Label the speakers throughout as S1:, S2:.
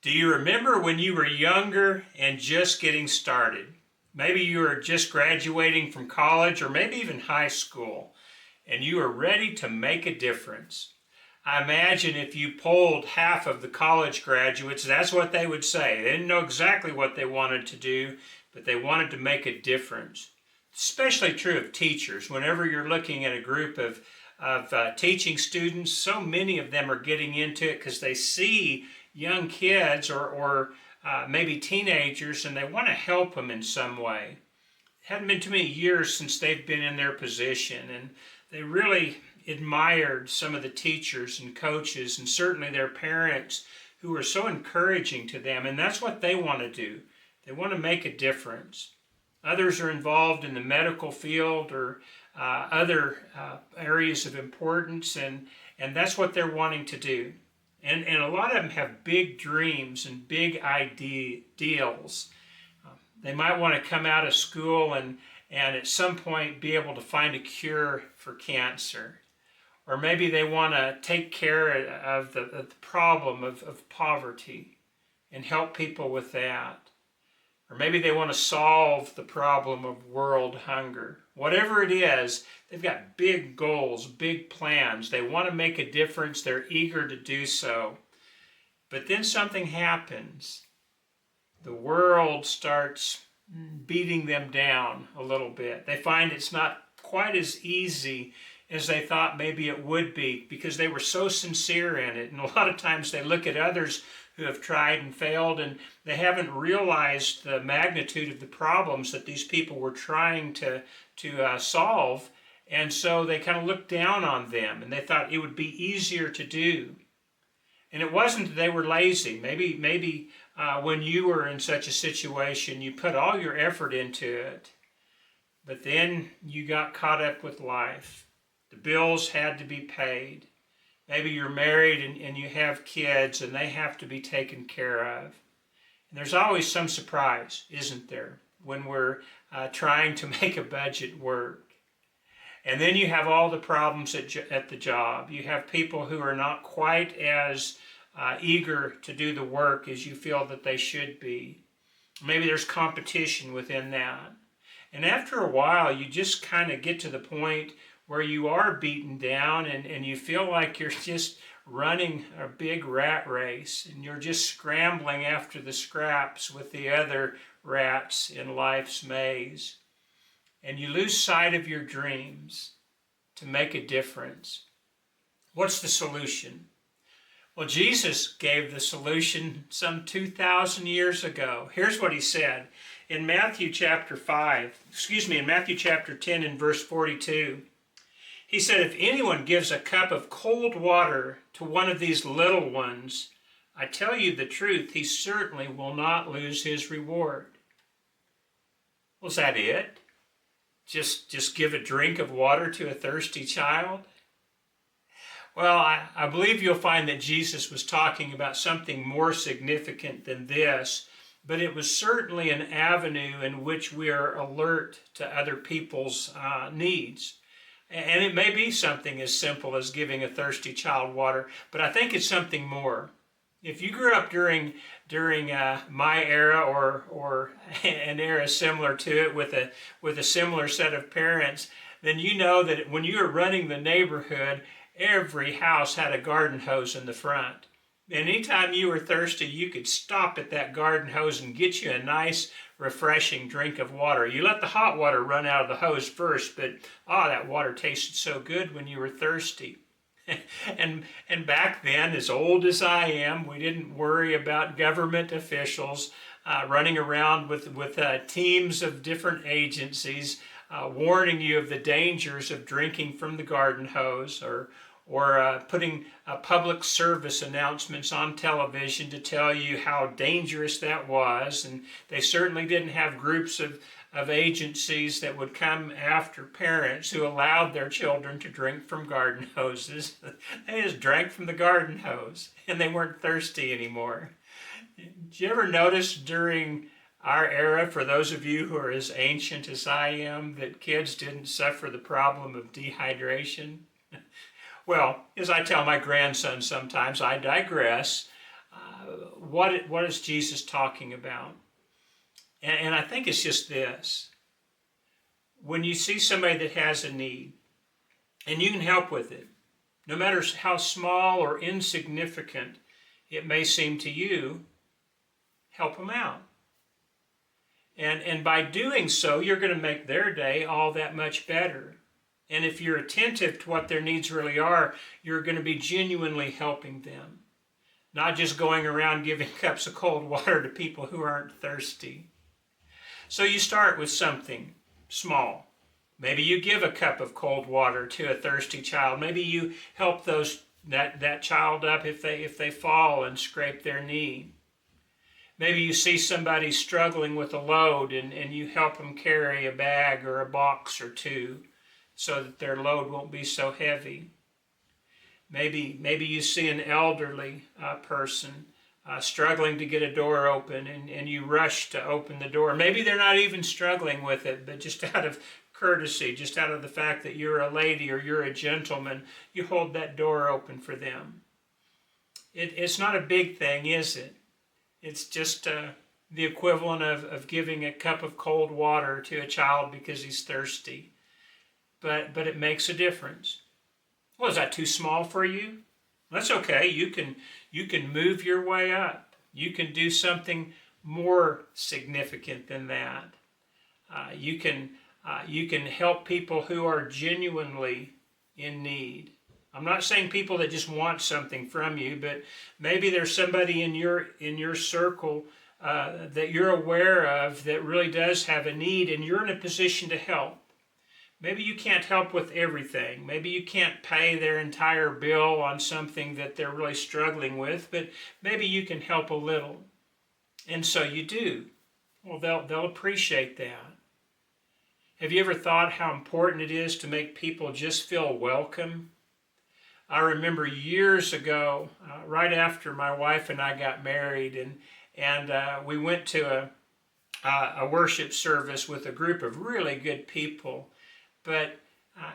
S1: Do you remember when you were younger and just getting started? Maybe you were just graduating from college or maybe even high school, and you were ready to make a difference. I imagine if you polled half of the college graduates, that's what they would say. They didn't know exactly what they wanted to do, but they wanted to make a difference. Especially true of teachers. Whenever you're looking at a group of teaching students, so many of them are getting into it because they see young kids or maybe teenagers and they want to help them in some way. It hadn't been too many years since they've been in their position, and they really admired some of the teachers and coaches and certainly their parents who were so encouraging to them, and that's what they want to do. They want to make a difference. Others are involved in the medical field or other areas of importance, and that's what they're wanting to do. And a lot of them have big dreams and big ideals. They might want to come out of school and at some point be able to find a cure for cancer. Or maybe they want to take care of the problem of poverty and help people with that. Or maybe they want to solve the problem of world hunger. Whatever it is, they've got big goals, big plans. They want to make a difference. They're eager to do so. But then something happens. The world starts beating them down a little bit. They find it's not quite as easy as they thought maybe it would be because they were so sincere in it. And a lot of times they look at others who have tried and failed, and they haven't realized the magnitude of the problems that these people were trying to solve, and so they kind of looked down on them, and they thought it would be easier to do. And it wasn't that they were lazy. Maybe when you were in such a situation, you put all your effort into it, but then you got caught up with life. The bills had to be paid. Maybe you're married and you have kids and they have to be taken care of. And there's always some surprise, isn't there, when we're trying to make a budget work. And then you have all the problems at the job. You have people who are not quite as eager to do the work as you feel that they should be. Maybe there's competition within that. And after a while, you just kind of get to the point where you are beaten down and you feel like you're just running a big rat race and you're just scrambling after the scraps with the other rats in life's maze. And you lose sight of your dreams to make a difference. What's the solution? Well, Jesus gave the solution some 2,000 years ago. Here's what he said in Matthew chapter 10 and verse 42. He said, if anyone gives a cup of cold water to one of these little ones, I tell you the truth, he certainly will not lose his reward. Was that it? Just give a drink of water to a thirsty child? Well, I believe you'll find that Jesus was talking about something more significant than this, but it was certainly an avenue in which we are alert to other people's needs. And it may be something as simple as giving a thirsty child water, but I think it's something more. If you grew up during my era or an era similar to it with a similar set of parents, then you know that when you were running the neighborhood, every house had a garden hose in the front. And anytime you were thirsty, you could stop at that garden hose and get you a nice, refreshing drink of water. You let the hot water run out of the hose first, but that water tasted so good when you were thirsty. and back then, as old as I am, we didn't worry about government officials running around with teams of different agencies warning you of the dangers of drinking from the garden hose or putting public service announcements on television to tell you how dangerous that was. And they certainly didn't have groups of agencies that would come after parents who allowed their children to drink from garden hoses. They just drank from the garden hose and they weren't thirsty anymore. Did you ever notice during our era, for those of you who are as ancient as I am, that kids didn't suffer the problem of dehydration? Well, as I tell my grandson sometimes, I digress. what is Jesus talking about? And I think it's just this. When you see somebody that has a need, and you can help with it, no matter how small or insignificant it may seem to you, help them out. And by doing so, you're going to make their day all that much better. And if you're attentive to what their needs really are, you're going to be genuinely helping them. Not just going around giving cups of cold water to people who aren't thirsty. So you start with something small. Maybe you give a cup of cold water to a thirsty child. Maybe you help that child up if they fall and scrape their knee. Maybe you see somebody struggling with a load and you help them carry a bag or a box or two so that their load won't be so heavy. Maybe you see an elderly person struggling to get a door open and you rush to open the door. Maybe they're not even struggling with it, but just out of courtesy, just out of the fact that you're a lady or you're a gentleman, you hold that door open for them. It's not a big thing, is it? It's just the equivalent of giving a cup of cold water to a child because he's thirsty. But it makes a difference. Well, is that too small for you? That's okay. You can move your way up. You can do something more significant than that. You can help people who are genuinely in need. I'm not saying people that just want something from you, but maybe there's somebody in your circle that you're aware of that really does have a need, and you're in a position to help. Maybe you can't help with everything. Maybe you can't pay their entire bill on something that they're really struggling with, but maybe you can help a little. And so you do. Well, they'll appreciate that. Have you ever thought how important it is to make people just feel welcome? I remember years ago, right after my wife and I got married, and we went to a worship service with a group of really good people. But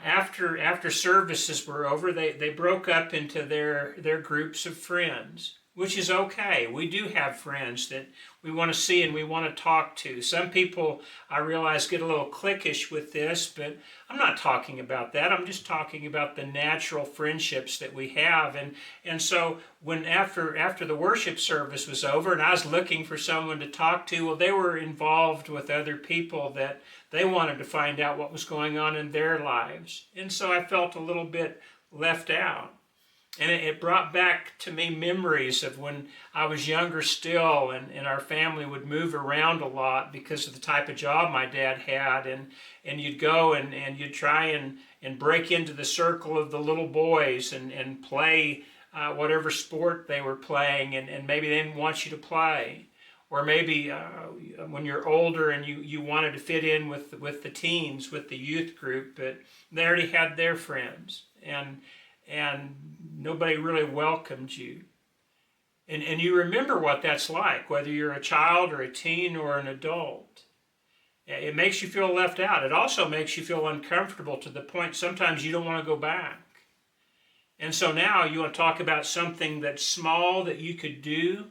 S1: after services were over, they broke up into their groups of friends, which is okay. We do have friends that we want to see and we want to talk to. Some people, I realize, get a little cliquish with this, but I'm not talking about that. I'm just talking about the natural friendships that we have. And so when after the worship service was over and I was looking for someone to talk to, well, they were involved with other people that they wanted to find out what was going on in their lives. And so I felt a little bit left out. And it brought back to me memories of when I was younger still, and our family would move around a lot because of the type of job my dad had. And you'd go and you'd try and break into the circle of the little boys and play whatever sport they were playing, and maybe they didn't want you to play. Or maybe when you're older and you wanted to fit in with the teens, with the youth group, but they already had their friends. And nobody really welcomed you. And you remember what that's like, whether you're a child or a teen or an adult. It makes you feel left out. It also makes you feel uncomfortable to the point sometimes you don't want to go back. And so now you want to talk about something that's small that you could do.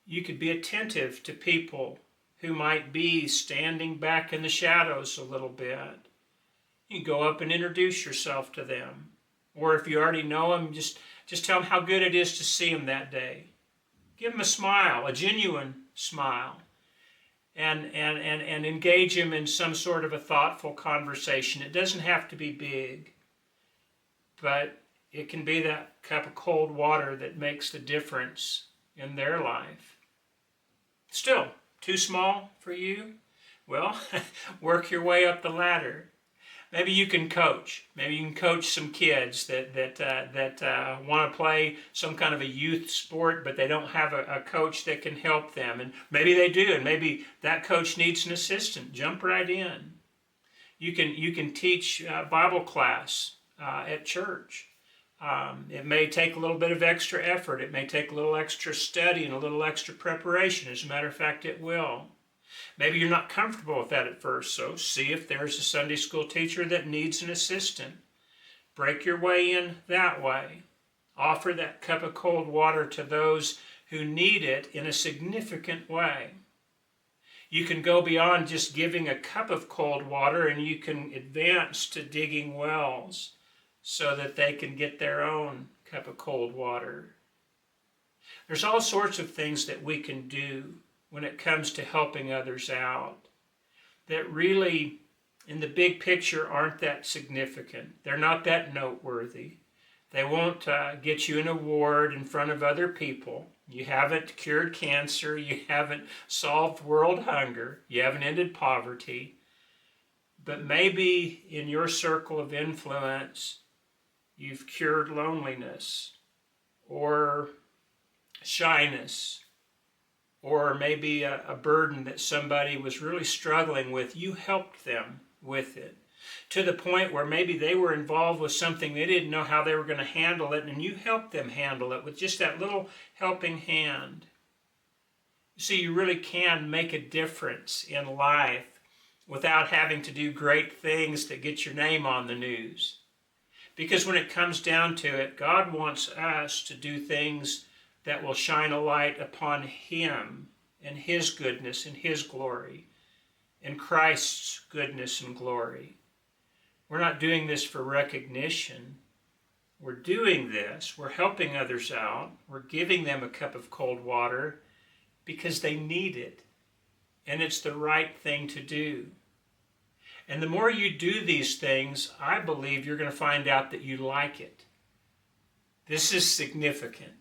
S1: You could be attentive to people who might be standing back in the shadows a little bit. You can go up and introduce yourself to them. Or if you already know them, just tell them how good it is to see them that day. Give them a smile, a genuine smile, and engage them in some sort of a thoughtful conversation. It doesn't have to be big, but it can be that cup of cold water that makes the difference in their life. Still, too small for you? Well, work your way up the ladder. Maybe you can coach. Maybe you can coach some kids that want to play some kind of a youth sport, but they don't have a coach that can help them. And maybe they do, and maybe that coach needs an assistant. Jump right in. You can teach Bible class at church. It may take a little bit of extra effort. It may take a little extra study and a little extra preparation. As a matter of fact, it will. Maybe you're not comfortable with that at first, so see if there's a Sunday school teacher that needs an assistant. Break your way in that way. Offer that cup of cold water to those who need it in a significant way. You can go beyond just giving a cup of cold water, and you can advance to digging wells so that they can get their own cup of cold water. There's all sorts of things that we can do when it comes to helping others out that really, in the big picture, aren't that significant. They're not that noteworthy. They won't get you an award in front of other people. You haven't cured cancer. You haven't solved world hunger. You haven't ended poverty. But maybe in your circle of influence, you've cured loneliness or shyness, or maybe a burden that somebody was really struggling with. You helped them with it, to the point where maybe they were involved with something they didn't know how they were going to handle it, and you helped them handle it with just that little helping hand. You see, you really can make a difference in life without having to do great things that get your name on the news. Because when it comes down to it, God wants us to do things that will shine a light upon Him and His goodness and His glory and Christ's goodness and glory. We're not doing this for recognition. We're doing this, we're helping others out, we're giving them a cup of cold water because they need it, and it's the right thing to do. And the more you do these things, I believe you're going to find out that you like it. This is significant.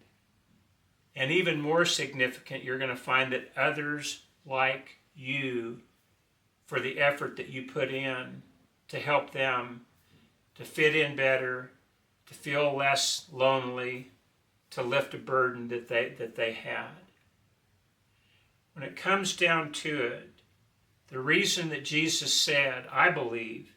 S1: And even more significant, you're going to find that others like you for the effort that you put in to help them to fit in better, to feel less lonely, to lift a burden that they had. When it comes down to it, the reason that Jesus said, I believe,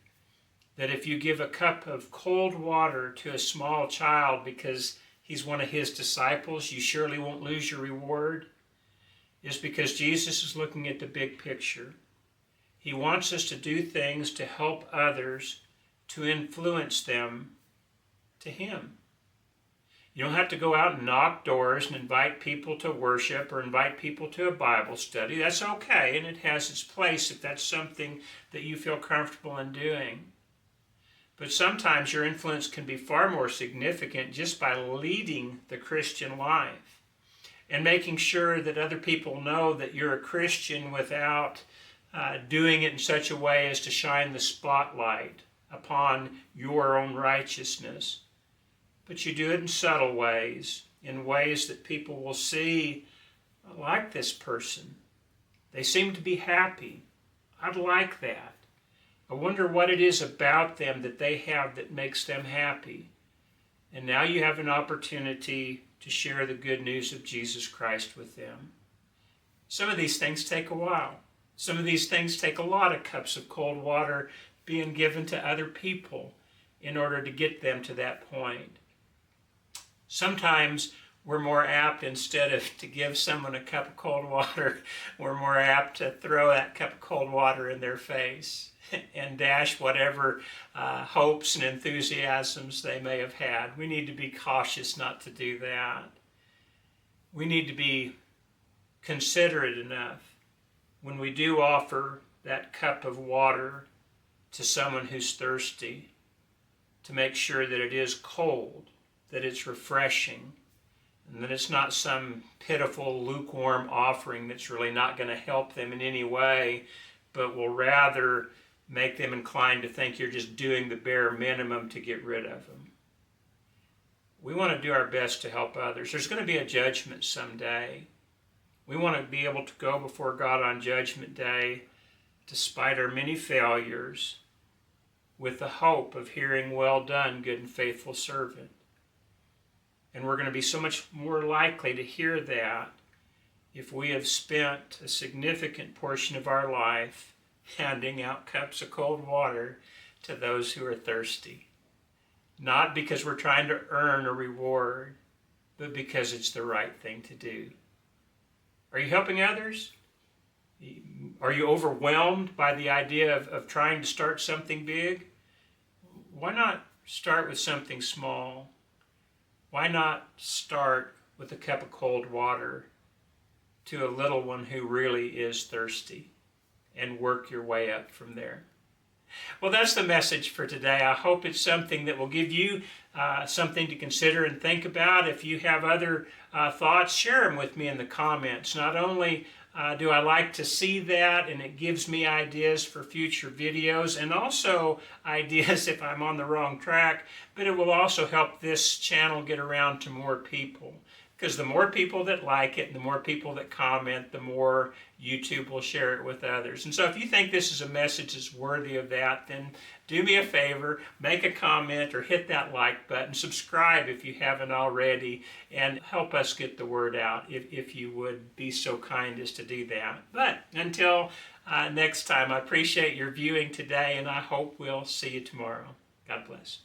S1: that if you give a cup of cold water to a small child because he's one of His disciples, you surely won't lose your reward, is because Jesus is looking at the big picture. He wants us to do things to help others, to influence them to Him. You don't have to go out and knock doors and invite people to worship or invite people to a Bible study. That's okay, and it has its place if that's something that you feel comfortable in doing. But sometimes your influence can be far more significant just by leading the Christian life and making sure that other people know that you're a Christian without doing it in such a way as to shine the spotlight upon your own righteousness. But you do it in subtle ways, in ways that people will see, I like this person. They seem to be happy. I'd like that. I wonder what it is about them that they have that makes them happy. And now you have an opportunity to share the good news of Jesus Christ with them. Some of these things take a while. Some of these things take a lot of cups of cold water being given to other people in order to get them to that point. Sometimes we're more apt, instead of to give someone a cup of cold water, we're more apt to throw that cup of cold water in their face and dash whatever hopes and enthusiasms they may have had. We need to be cautious not to do that. We need to be considerate enough when we do offer that cup of water to someone who's thirsty to make sure that it is cold, that it's refreshing, and that it's not some pitiful, lukewarm offering that's really not going to help them in any way, but will rather make them inclined to think you're just doing the bare minimum to get rid of them. We want to do our best to help others. There's going to be a judgment someday. We want to be able to go before God on Judgment Day, despite our many failures, with the hope of hearing, well done, good and faithful servant. And we're going to be so much more likely to hear that if we have spent a significant portion of our life handing out cups of cold water to those who are thirsty. Not because we're trying to earn a reward, but because it's the right thing to do. Are you helping others? Are you overwhelmed by the idea of trying to start something big? Why not start with something small? Why not start with a cup of cold water to a little one who really is thirsty, and work your way up from there. Well, that's the message for today. I hope it's something that will give you something to consider and think about. If you have other thoughts, share them with me in the comments. Not only do I like to see that, and it gives me ideas for future videos, and also ideas if I'm on the wrong track, but it will also help this channel get around to more people. Because the more people that like it and the more people that comment, the more YouTube will share it with others. And so if you think this is a message that's worthy of that, then do me a favor, make a comment or hit that like button, subscribe if you haven't already, and help us get the word out if you would be so kind as to do that. But until next time, I appreciate your viewing today, and I hope we'll see you tomorrow. God bless.